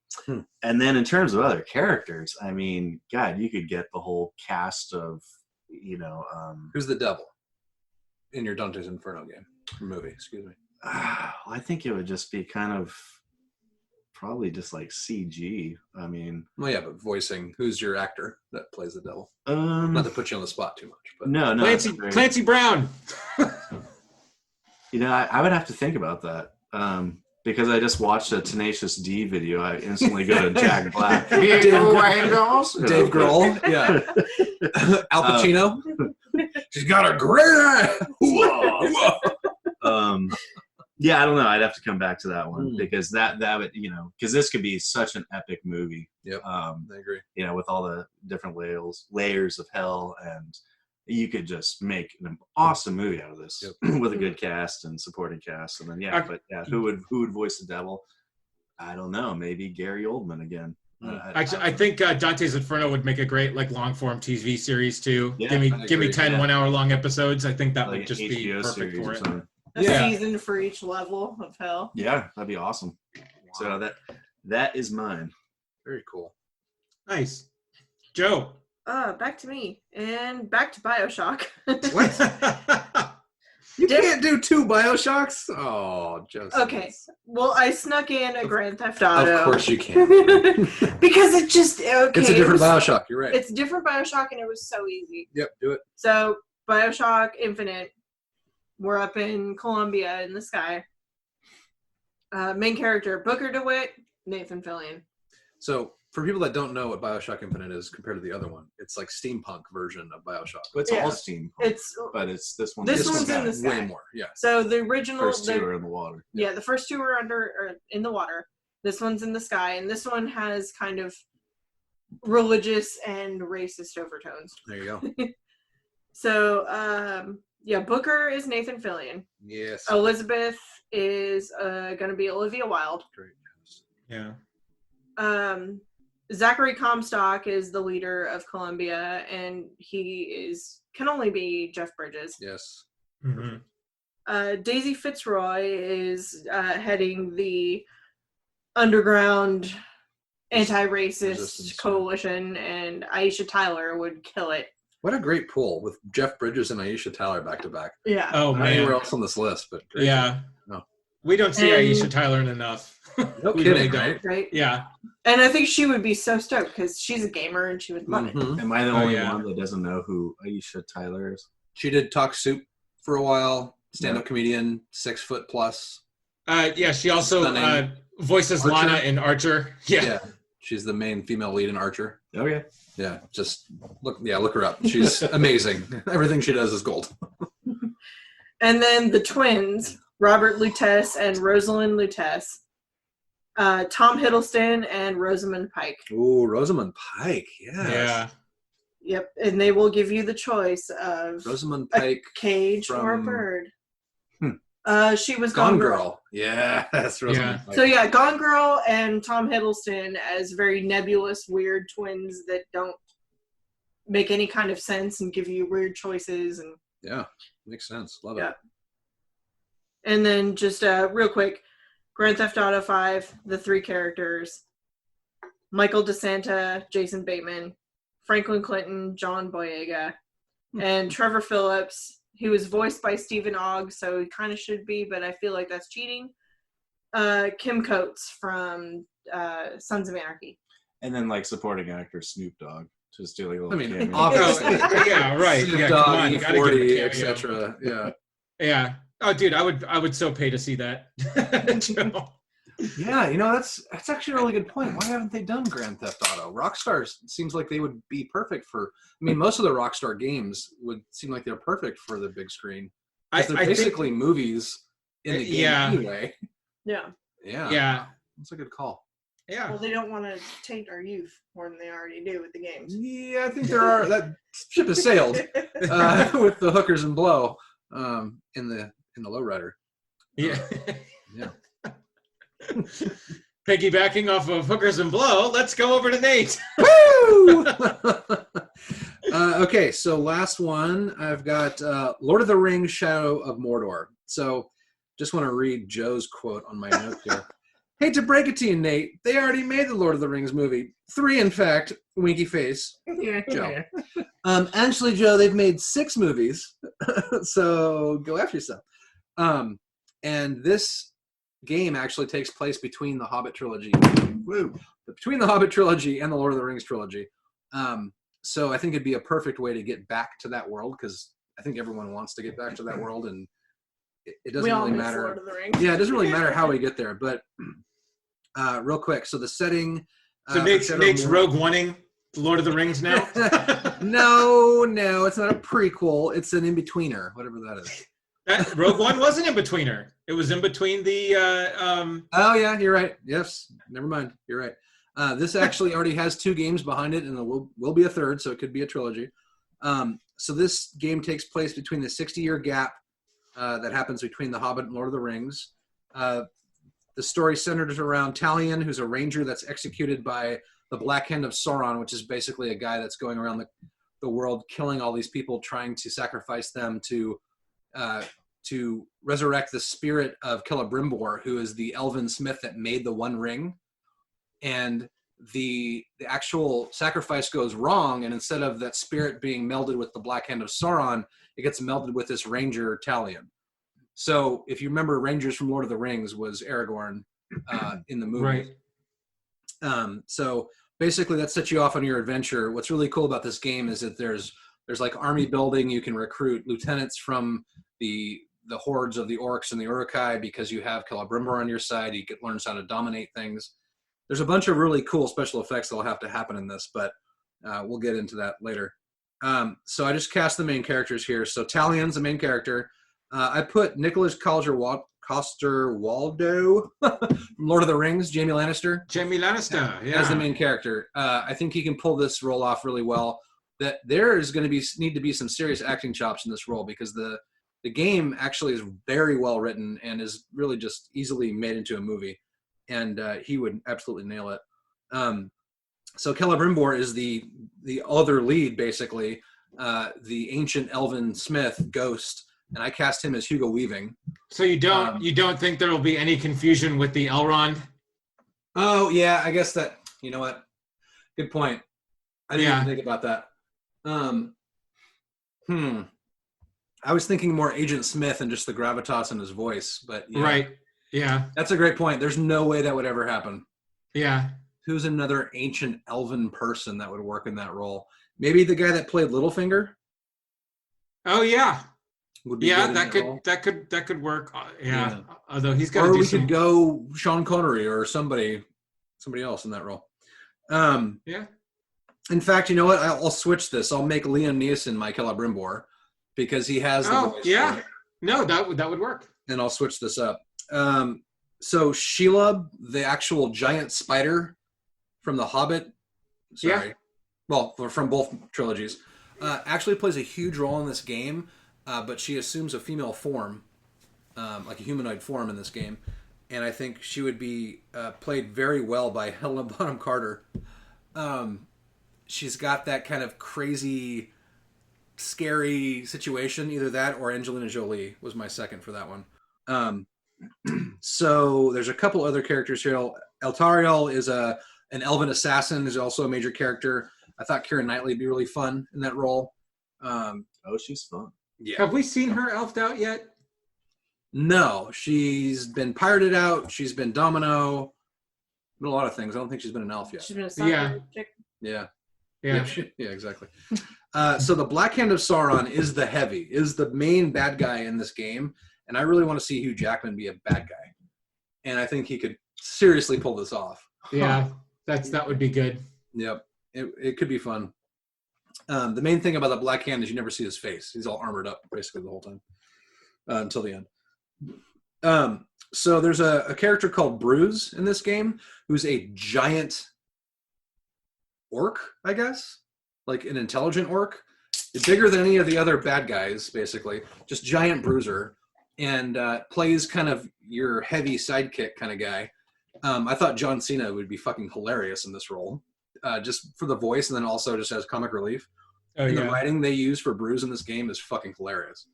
then in terms of other characters, I mean, God, you could get the whole cast of, Who's the devil in your Dante's Inferno movie? Excuse me. I think it would just be kind of probably just like CG. I mean, Well, yeah, but voicing. Who's your actor that plays the devil? not Not to put you on the spot too much, but no, Clancy Brown. I would have to think about that. Because I just watched a Tenacious D video, I instantly go to Jack Black. Dave Grohl, yeah. Al Pacino. She's got a great eye. Yeah, I don't know. I'd have to come back to that one because that would, because this could be such an epic movie. Yep, I agree. With all the different layers of hell, and you could just make an awesome movie out of this with a good cast and supporting cast. And then who would voice the devil? I don't know. Maybe Gary Oldman again. Actually, I think Dante's Inferno would make a great long form TV series too. Yeah, give me 10 1 hour long episodes. I think that Like would just an be HBO perfect series for or it. something. A season for each level of hell. Yeah, that'd be awesome. So that is mine. Very cool. Nice. Joe. Back to me and back to BioShock. What? You can't do 2 Bioshocks? Oh, Joseph. Okay. Well, I snuck in a Grand Theft Auto. Of course you can. Because it just okay. It's a different Bioshock. You're right. It's a different Bioshock, and it was so easy. Yep, do it. So Bioshock Infinite, we're up in Columbia in the sky. Main character Booker DeWitt, Nathan Fillion. So, for people that don't know what Bioshock Infinite is compared to the other one, it's like steampunk version of Bioshock. But it's Yeah. all steam. It's But it's this one. This one's in the sky. way more. Yeah. so the original. First 2 are in the water. Yeah, the first 2 are in the water. This one's in the sky, and this one has kind of religious and racist overtones. There you go. So, Booker is Nathan Fillion. Yes. Elizabeth is going to be Olivia Wilde. Great. Yeah. Zachary Comstock is the leader of Columbia, and he can only be Jeff Bridges. Yes. Mm-hmm. Daisy Fitzroy is heading the underground anti-racist Resistance. coalition, and Aisha Tyler would kill it. What a great pool with Jeff Bridges and Aisha Tyler back to back. Yeah. Oh Not anywhere man. else on this list, but great. Yeah. No. We don't see And- Aisha Tyler enough. No We kidding, really don't. right? Right. Yeah. And I think she would be so stoked because she's a gamer and she would love it. Mhm. Am I the Oh, only yeah. one that doesn't know who Aisha Tyler is? She did Talk Soup for a while. Stand-up comedian, 6 foot plus. Yeah. She also Stunning. voices Archer. Lana in Archer. Yeah. She's the main female lead in Archer. Oh yeah. Yeah, just look her up. She's amazing. Everything she does is gold. And then the twins, Robert Lutece and Rosalind Lutece. Tom Hiddleston and Rosamund Pike. Ooh, Rosamund Pike. Yes. Yeah. Yep. And they will give you the choice of Rosamund Pike, cage or a from- bird. Hmm. She was Gone Girl. Yeah, that's Rosamund Yeah. Pike. So yeah, Gone Girl and Tom Hiddleston as very nebulous, weird twins that don't make any kind of sense and give you weird choices. And Yeah, makes sense. Love Yeah. it. and then just real quick, Grand Theft Auto 5, the 3 characters: Michael DeSanta, Jason Bateman, Franklin Clinton, John Boyega, and Trevor Phillips. He was voiced by Stephen Ogg, so he kind of should be, but I feel like that's cheating. Kim Coates from Sons of Anarchy. And then like supporting actor Snoop Dogg, just doing a little. I mean, cameo. obviously. Yeah. Right. Snoop Yeah. Dogg, Come on. You gotta give him a E40, cameo. etc. Yeah. Yeah. Oh, dude, I would so pay to see that. Joe. Yeah, that's actually a really good point. Why haven't they done Grand Theft Auto? Rockstar seems like they would be perfect for. I mean, most of the Rockstar games would seem like they're perfect for the big screen. 'Cause they're I think- basically movies in the game Yeah. anyway. Yeah. Yeah, Yeah. that's a good call. Yeah. Well, they don't want to taint our youth more than they already do with the games. Yeah, I think there are that ship has sailed with the hookers and blow in the lowrider. Yeah. Yeah. Piggybacking off of Hookers and Blow, let's go over to Nate. Woo! Okay, so last one, I've got Lord of the Rings: Shadow of Mordor. So, just want to read Joe's quote on my note here. Hate to break it to you, Nate. They already made the Lord of the Rings movie. 3, in fact. Winky face. Yeah. Joe. Actually, Joe, they've made 6 movies. So go after yourself. And this game actually takes place between the Hobbit trilogy. Between the Hobbit trilogy and the Lord of the Rings trilogy. So I think it'd be a perfect way to get back to that world, because I think everyone wants to get back to that world, and it doesn't We all really miss matter. Lord of the Rings. Yeah, it doesn't really matter how we get there. But real quick, so the setting. So for Nate's Shadow of Mordor- Rogue One-ing Lord of the Rings now? No, it's not a prequel. It's an in-betweener, whatever that is. Rogue One wasn't in betweener. It was in between the Oh, yeah, you're right. Yes, never mind. You're right. This actually already has 2 games behind it, and there will be a third, so it could be a trilogy. So this game takes place between the 60-year gap that happens between The Hobbit and Lord of the Rings. The story centers around Talion, who's a ranger that's executed by the Black Hand of Sauron, which is basically a guy that's going around the world killing all these people, trying to sacrifice them to resurrect the spirit of Celebrimbor, who is the elven smith that made the One Ring. And the actual sacrifice goes wrong, and instead of that spirit being melded with the Black Hand of Sauron, it gets melded with this ranger Talion. So if you remember, Rangers from Lord of the Rings was Aragorn in the movie. Right. So basically, that sets you off on your adventure. What's really cool about this game is that there's like army building. You can recruit lieutenants from the hordes of the orcs and the Uruk-hai because you have Celebrimbor on your side. You can learn how to dominate things. There's a bunch of really cool special effects that will have to happen in this, but we'll get into that later. So I just cast the main characters here. So Talion's the main character. I put Nicholas Coster-Waldau from Lord of the Rings, Jaime Lannister. Jamie Lannister, yeah. As the main character. I think he can pull this role off really well. That there is going to need to be some serious acting chops in this role because the game actually is very well written and is really just easily made into a movie. And he would absolutely nail it. So Celebrimbor is the other lead, basically, the ancient elven smith ghost, and I cast him as Hugo Weaving. So you don't think there will be any confusion with the Elrond? Oh yeah, I guess that, you know what? Good point. I didn't even think about that. I was thinking more Agent Smith and just the gravitas in his voice, but yeah. Right. Yeah. That's a great point. There's no way that would ever happen. Yeah. Who's another ancient elven person that would work in that role? Maybe the guy that played Littlefinger? Oh yeah. Would be Yeah, good in that could work. Yeah. Yeah. Although he's got to Or do we some. could go Sean Connery or somebody else in that role. Yeah. In fact, you know what? I'll switch this. I'll make Liam Neeson my Celebrimbor because he has the voice for yeah. it. No, that would work. And I'll switch this up. So Shelob, the actual giant spider from The Hobbit, well, from both trilogies, actually plays a huge role in this game, but she assumes a female form, like a humanoid form in this game, and I think she would be played very well by Helena Bonham Carter. She's got that kind of crazy, scary situation, either that or Angelina Jolie was my second for that one. So there's a couple other characters here. Eltariel is an elven assassin who's also a major character. I thought Keira Knightley would be really fun in that role. She's fun. Yeah. Have we seen her elfed out yet? No, she's been pirated out. She's been Domino. Been a lot of things. I don't think she's been an elf yet. She's been a soccer chick. Yeah. Yeah. Yeah, exactly. So the Black Hand of Sauron is the main bad guy in this game. And I really want to see Hugh Jackman be a bad guy. And I think he could seriously pull this off. Yeah. That would be good. Yep. It could be fun. The main thing about the Black Hand is you never see his face. He's all armored up basically the whole time until the end. So there's a character called Bruise in this game who's a giant orc, I guess, like an intelligent orc. It's bigger than any of the other bad guys, basically. Just giant bruiser, and plays kind of your heavy sidekick kind of guy. I thought John Cena would be fucking hilarious in this role, just for the voice, and then also just as comic relief. Oh, The yeah. writing they use for Bruise in this game is fucking hilarious.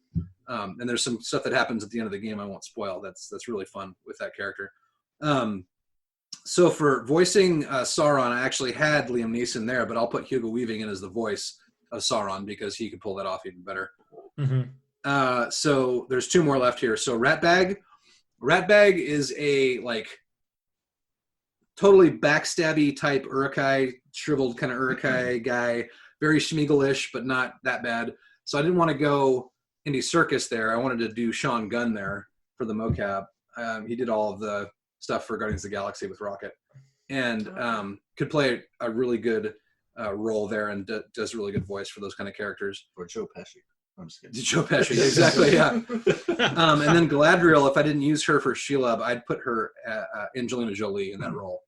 And there's some stuff that happens at the end of the game I won't spoil. That's really fun with that character. So for voicing Sauron, I actually had Liam Neeson there, but I'll put Hugo Weaving in as the voice of Sauron because he could pull that off even better. Mm-hmm. So there's two more left here. So Ratbag. Ratbag is a totally backstabby type Uruk-hai, shriveled kind of Uruk-hai guy. Very Schmeagol-ish, but not that bad. So I didn't want to go Andy Serkis there. I wanted to do Sean Gunn there for the mocap. He did all of the stuff for Guardians of the Galaxy with Rocket, and could play a really good role there, and does a really good voice for those kind of characters. Or Joe Pesci. I'm just kidding. Joe Pesci, exactly, yeah. And then Galadriel, if I didn't use her for Shelob, I'd put her Angelina Jolie in that role.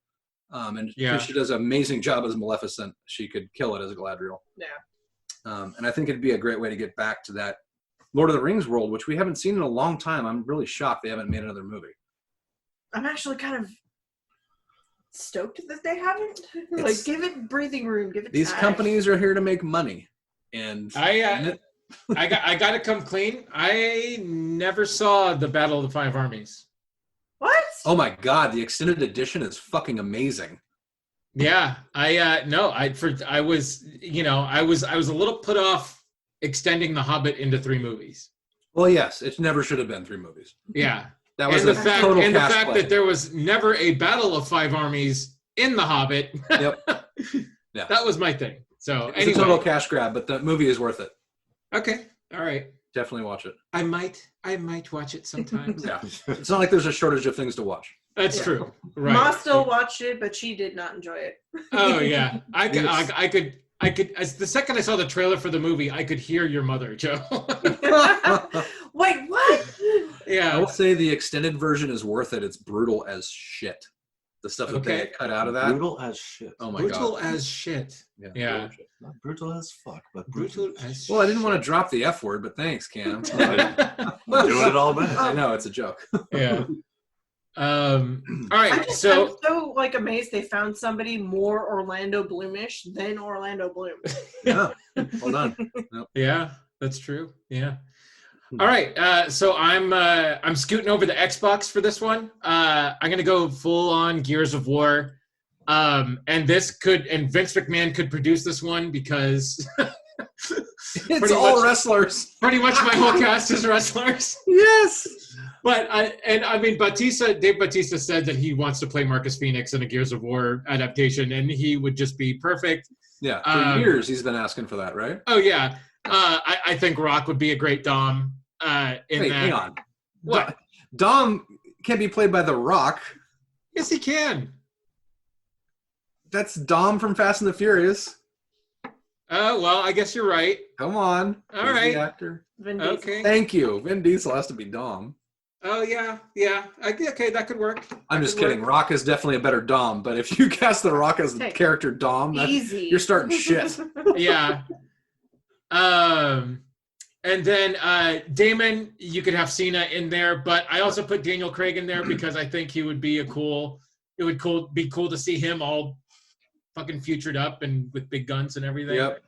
And she does an amazing job as Maleficent. She could kill it as a Galadriel. Yeah. And I think it'd be a great way to get back to that Lord of the Rings world, which we haven't seen in a long time. I'm really shocked they haven't made another movie. I'm actually kind of stoked that they haven't. It's- Give it breathing room. Give it These time. companies are here to make money, and I got to come clean. I never saw the Battle of the Five Armies. What? oh my god, the extended edition is fucking amazing. Yeah, I was a little put off extending The Hobbit into 3 movies. Well, yes, it never should have been 3 movies. Yeah. That was And a the fact, total and the cash fact play. that there was never a battle of 5 armies in The Hobbit. Yep. Yeah. That was my thing. So It's a total anyway, cash grab, but the movie is worth it. okay, all right. Definitely watch it. I might watch it sometimes. Yeah. It's not like there's a shortage of things to watch. That's Yeah. true. Ma Right. still watched it, but she did not enjoy it. Oh yeah, I could. Yes. I could. As the second I saw the trailer for the movie, I could hear your mother, Joe. Wait, what? I Yeah. will say the extended version is worth it. It's brutal as shit. The stuff that they Okay. cut out of that. Brutal as shit. Oh my Brutal god. as shit. Yeah. brutal shit. Not brutal as fuck, but Brutal as. Well, I didn't want to drop the F word, but thanks, Cam. Doing it all back. I know it's a joke. Yeah. All I'm right. So so like amazed they found somebody more Orlando Bloomish than Orlando Bloom. Yeah. Well done. yeah, that's true. Yeah. All right. So I'm scooting over the Xbox for this one. I'm gonna go full on Gears of War. And Vince McMahon could produce this one because It's Pretty all much- wrestlers. pretty much my whole cast is wrestlers. Yes. But Dave Bautista said that he wants to play Marcus Phoenix in a Gears of War adaptation, and he would just be perfect. Yeah. For Um, years he's been asking for that, right? Oh yeah, I think Rock would be a great Dom. In Wait, that. hang on. What? Dom can be played by The Rock. Yes, he can. That's Dom from Fast and the Furious. Well, I guess you're right. Come on. All He's the right. actor. Vin Diesel. Okay. Thank you. Vin Diesel has to be Dom. Oh yeah. Okay, that could work. I'm just kidding. Rock is definitely a better Dom, but if you cast The Rock as the Hey, character Dom, Easy. you're starting shit. Yeah. And then Damon, you could have Cena in there, but I also put Daniel Craig in there because I think he would be be cool to see him all fucking futured up and with big guns and everything. Yep.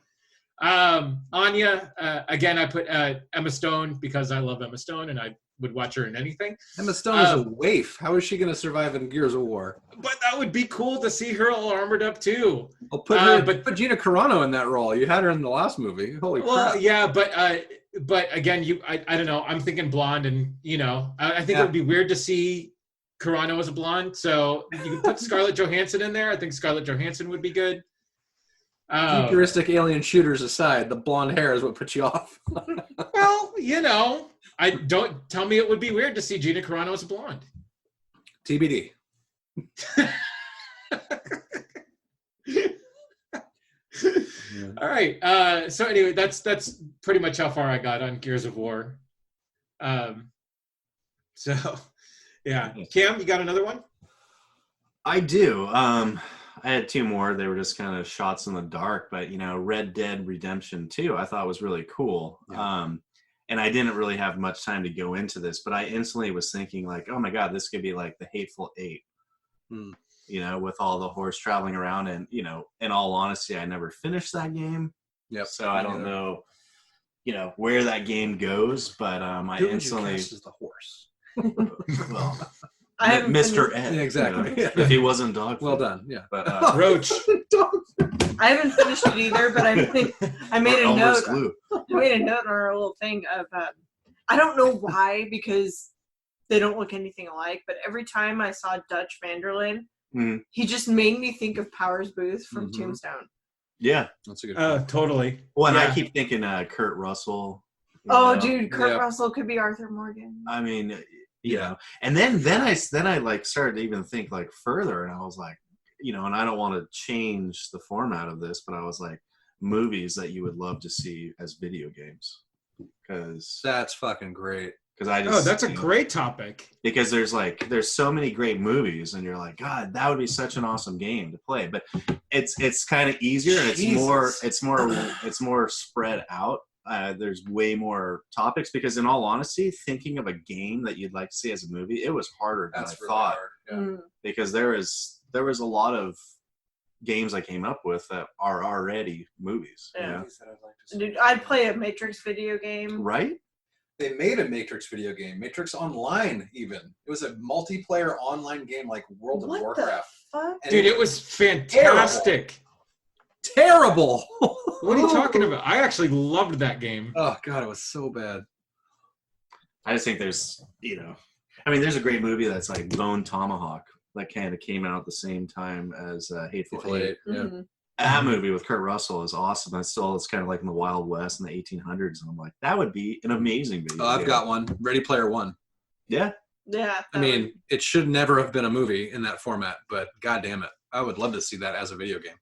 Anya, again, I put Emma Stone because I love Emma Stone and I would watch her in anything. Emma Stone is a waif. How is she going to survive in Gears of War? But that would be cool to see her all armored up too. I'll put her. but- Put Gina Carano in that role. You had her in the last movie. Holy Well, crap! yeah, but again, I don't know. I'm thinking blonde, and I think it would be weird to see Carano as a blonde. So you could put Scarlett Johansson in there. I think Scarlett Johansson would be good. Futuristic alien shooters aside, the blonde hair is what puts you off. Well, I don't tell me it would be weird to see Gina Carano as a blonde. TBD. All right. So anyway, that's pretty much how far I got on Gears of War. So yeah, Cam, you got another one? I do. I had 2 more. They were just kind of shots in the dark, but Red Dead Redemption 2 I thought was really cool. Yeah. And I didn't really have much time to go into this, but I instantly was thinking like, oh my God, this could be like the Hateful Eight, with all the horse traveling around. And, in all honesty, I never finished that game. Yep. So I don't know, where that game goes, but I instantly, is the horse. well, I haven't Mr. finished- Ed. Yeah, exactly. If he wasn't dog. Well food. done. Yeah. But Roach. I haven't finished it either, but I made a Elmer's note. glue. I made a note on our little thing of I don't know why because they don't look anything alike, but every time I saw Dutch Vanderlyn, Mhm. he just made me think of Powers Booth from Mhm. Tombstone. Yeah. That's a good point. Totally. Well, and Yeah. I keep thinking Kurt Russell. Oh, know. dude, Kurt Yeah. Russell could be Arthur Morgan. I mean, and then I like started to even think like further, and I was like, and I don't want to change the format of this, but I was like, movies that you would love to see as video games, because That's fucking great. I just That's a great topic. because there's so many great movies, and you're like, God, that would be such an awesome game to play, but it's kind of easier and it's more spread out. There's way more topics because, in all honesty, thinking of a game that you'd like to see as a movie, it was harder than I That's really thought, hard. Yeah. Mm. because there was a lot of games I came up with that are already movies. Yeah. Movies that I'd like to see. Dude, I'd play a Matrix video game. Right? They made a Matrix video game, Matrix Online. Even it was a multiplayer online game like World of What Warcraft. the fuck? And Dude, it was fantastic. terrible. What are you talking about? I actually loved that game. Oh god, it was so bad. I just think there's, there's a great movie that's like Bone Tomahawk that kind of came out at the same time as Hateful Eight. Yeah. Mhm. That movie with Kurt Russell is awesome. It's kind of like in the Wild West in the 1800s, and I'm like, that would be an amazing video. Oh, I've game. got one. Ready Player One. Yeah, Yeah. I mean, it should never have been a movie in that format, but god damn it, I would love to see that as a video game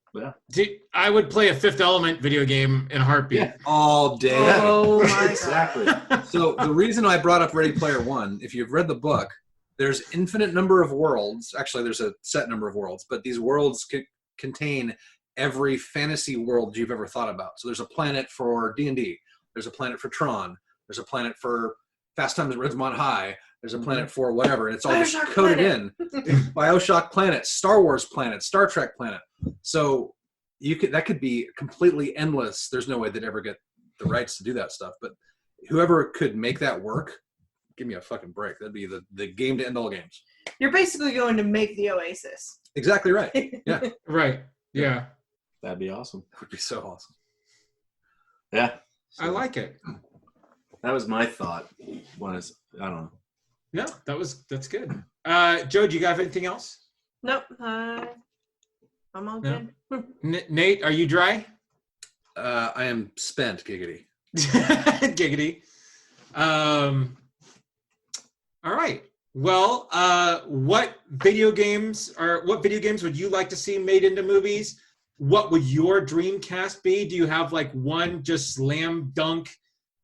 Dude, I would play a Fifth Element video game in a heartbeat. Yeah. all day. Oh my God. exactly. So the reason I brought up Ready Player One, if you've read the book, there's infinite number of worlds. Actually, there's a set number of worlds, but these worlds contain every fantasy world you've ever thought about. So there's a planet for D&D. There's a planet for Tron. There's a planet for Fast Times at Ridgemont High. There's a planet for whatever, and it's all just BioShock coded planet. in. BioShock planet, Star Wars planet, Star Trek planet. So that could be completely endless. There's no way they'd ever get the rights to do that stuff. But whoever could make that work, give me a fucking break. That'd be the game to end all games. You're basically going to make the Oasis. Exactly right. Yeah, Right. Yeah. That'd be awesome. that would be so awesome. Yeah. I like it. That was my thought. I don't know. No, that's good. Joe, do you got anything else? Nope. I'm all No. good. Nate, are you dry? I am spent, giggity. Giggity. All right. Well, what video games would you like to see made into movies? What would your dream cast be? Do you have like one just slam dunk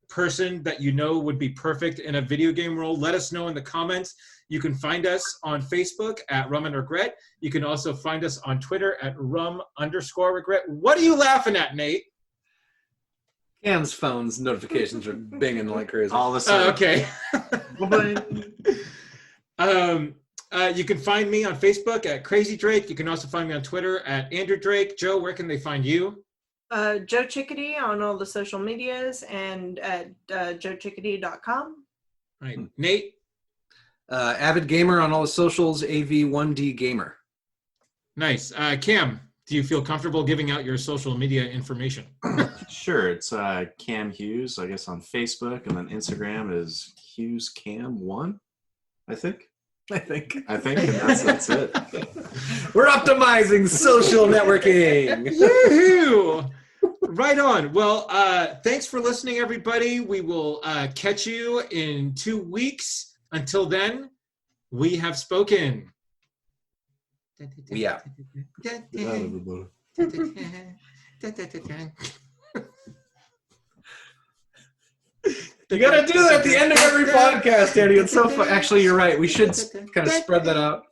person that you know would be perfect in a video game role? Let us know in the comments. You can find us on Facebook at Rum and Regret. You can also find us on Twitter at rum_regret. What are you laughing at, Nate? Cam's phone's notifications are binging like crazy. All of a sudden. Okay. You can find me on Facebook at Crazy Drake. You can also find me on Twitter at Andrew Drake. Joe, where can they find you? Joe Chickadee on all the social medias and at joechickadee.com. All right. Nate? Avid gamer on all the socials, AV1D gamer. Nice. Cam, do you feel comfortable giving out your social media information? Sure. It's Cam Hughes, I guess, on Facebook, and then Instagram is HughesCam1, I think. And that's it. We're optimizing social networking. Woohoo! Right on. Well, thanks for listening, everybody. We will catch you in 2 weeks. Until then, we have spoken. Yeah. Good night, everybody. You gotta do that at the end of every podcast, Andy. It's so fun. Actually, you're right. We should kind of spread that out.